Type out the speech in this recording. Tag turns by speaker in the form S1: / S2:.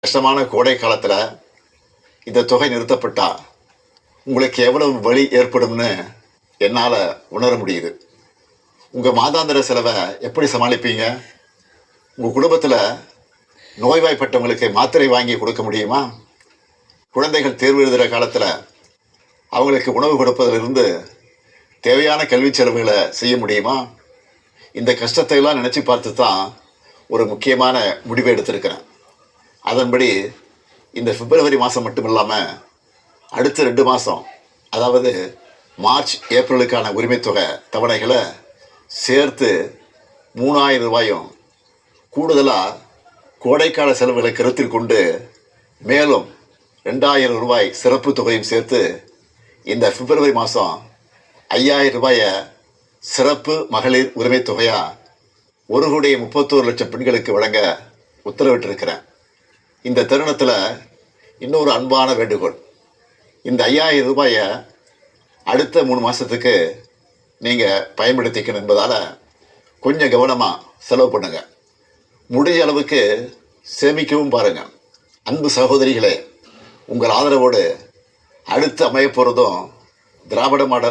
S1: கஷ்டமான கோடை காலத்தில் இந்த தொகை நிறுத்தப்பட்டா உங்களுக்கு எவ்வளவு வலி ஏற்படும்னு என்னால் உணர முடியுது. உங்கள் மாதாந்திர செலவை எப்படி சமாளிப்பீங்க? உங்கள் குடும்பத்தில் நோய்வாய்ப்பட்டவங்களுக்கு மாத்திரை வாங்கி கொடுக்க முடியுமா? குழந்தைகள் தேர்வு எழுதுகிற காலத்தில் அவங்களுக்கு உணவு கொடுப்பதிலிருந்து தேவையான கல்வி செலவுகளை செய்ய முடியுமா? இந்த கஷ்டத்தை எல்லாம் நினச்சி பார்த்து தான் ஒரு முக்கியமான முடிவை எடுத்திருக்கிறேன். அதன்படி இந்த பிப்ரவரி மாதம் மட்டும் இல்லாமல் அடுத்த 2 மாதம், அதாவது மார்ச் ஏப்ரலுக்கான உரிமைத்தொகை தவணைகளை சேர்த்து 3000 ரூபாயும், கூடுதலாக கோடைக்கால செலவுகளை கருத்தில் கொண்டு மேலும் 2000 ரூபாய் சிறப்பு தொகையும் சேர்த்து இந்த பிப்ரவரி மாதம் 5000 ரூபாயை சிறப்பு மகளிர் உரிமை தொகையாக 1,31,00,000 பெண்களுக்கு வழங்க உத்தரவிட்டிருக்கிறேன். இந்த தருணத்தில் இன்னொரு அன்பான வேண்டுகோள். இந்த 5000 ரூபாயை அடுத்த 3 மாதத்துக்கு நீங்கள் பயன்படுத்திக்கணும் என்பதால் கொஞ்சம் கவனமாக செலவு பண்ணுங்கள். முடிஞ்ச அளவுக்கு சேமிக்கவும் பாருங்கள். அன்பு சகோதரிகளே, உங்கள் ஆதரவோடு அடுத்து அமைய போகிறதும் திராவிட மாடல்